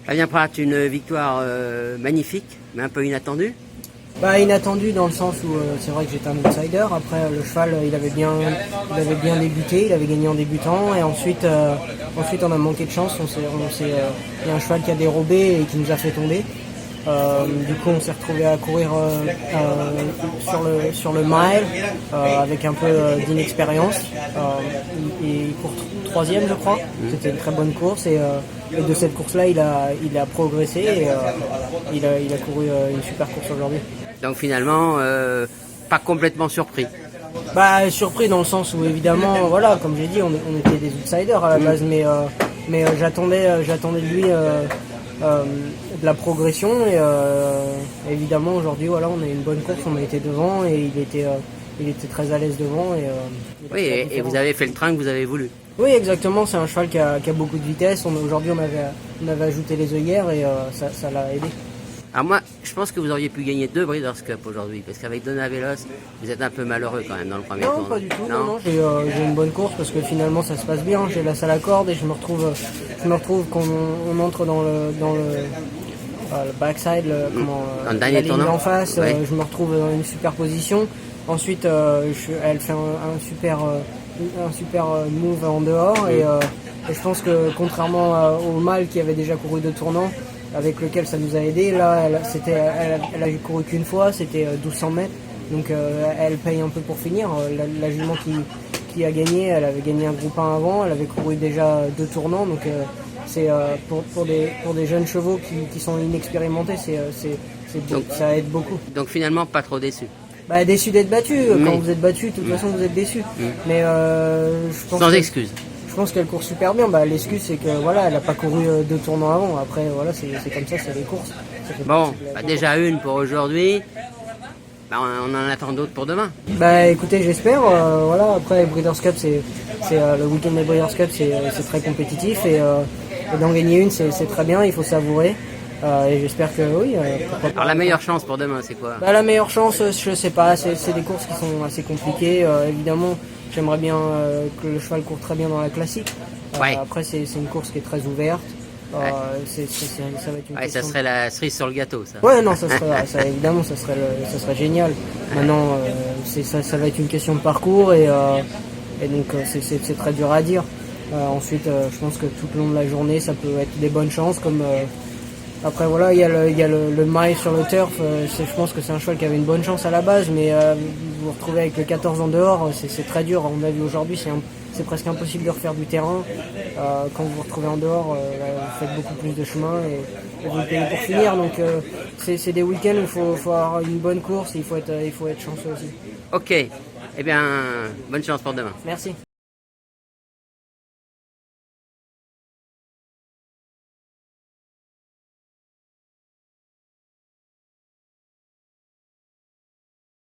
Fabien Prat, une victoire magnifique, mais un peu inattendue. Bah, inattendu dans le sens où c'est vrai que j'étais un outsider. Après le cheval il avait bien débuté, il avait gagné en débutant et ensuite on a manqué de chance. Il y a un cheval qui a dérobé et qui nous a fait tomber. Du coup on s'est retrouvé à courir sur le mile avec un peu d'inexpérience. Il court troisième je crois. C'était une très bonne course et de cette course-là il a progressé et il a couru une super course aujourd'hui. Donc finalement, pas complètement surpris. Bah surpris dans le sens où évidemment, voilà, comme j'ai dit, on était des outsiders à la base, mais j'attendais de lui de la progression et évidemment aujourd'hui, voilà, on a eu une bonne course, on a été devant et il était très à l'aise devant oui, et vous avez fait le train que vous avez voulu. Oui, exactement, c'est un cheval qui a beaucoup de vitesse. Aujourd'hui, on avait ajouté les œillères et ça l'a aidé. Alors moi, je pense que vous auriez pu gagner 2 Breeders' Cup aujourd'hui, parce qu'avec Donna Veloz, vous êtes un peu malheureux quand même dans le premier tour. Non, pas du tout. Non, j'ai une bonne course parce que finalement ça se passe bien. J'ai la salle à corde et je me retrouve quand on entre dans le backside, la ligne en face. Ouais. Je me retrouve dans une super position. Ensuite, elle fait un super move en dehors et je pense que contrairement au mâle qui avait déjà couru 2 tournants, avec lequel ça nous a aidé. Là, elle a couru qu'une fois, c'était 1200 mètres, donc elle paye un peu pour finir. La jument qui a gagné, elle avait gagné un groupe 1 avant, elle avait couru déjà 2 tournants, donc c'est pour des jeunes chevaux qui sont inexpérimentés, ça aide beaucoup. Donc finalement, pas trop déçu. Bah, déçu d'être battu. Quand vous êtes battu, de toute façon vous êtes déçu. Mais je pense sans excuse. Je pense qu'elle court super bien. Bah, l'excuse c'est que voilà, elle n'a pas couru 2 tournants avant. Après voilà, c'est comme ça, c'est les courses. Bon, déjà une pour aujourd'hui. Bah, on en attend d'autres pour demain. Bah écoutez, j'espère. Voilà, après Breeders' Cup, c'est le week-end des Breeders' Cup, c'est très compétitif et d'en gagner une, c'est très bien. Il faut savourer. Et j'espère que oui. Alors la meilleure chance pour demain, c'est quoi? Bah, la meilleure chance, je sais pas. C'est des courses qui sont assez compliquées. Évidemment, j'aimerais bien que le cheval court très bien dans la classique. Ouais. Après, c'est une course qui est très ouverte. Ça va être une question. Ça serait la cerise sur le gâteau, ça. Ouais, non, évidemment, ça serait génial. Maintenant, ça va être une question de parcours et donc c'est très dur à dire. Ensuite, je pense que tout le long de la journée, ça peut être des bonnes chances comme. Après voilà, il y a le mile sur le turf, je pense que c'est un cheval qui avait une bonne chance à la base, mais vous vous retrouvez avec le 14 en dehors, c'est très dur. On a vu aujourd'hui, c'est presque impossible de refaire du terrain. Quand vous vous retrouvez en dehors, vous faites beaucoup plus de chemin et vous le payez pour finir. Donc c'est des week-ends où il faut avoir une bonne course et il faut être chanceux aussi. Ok, eh bien, bonne chance pour demain. Merci.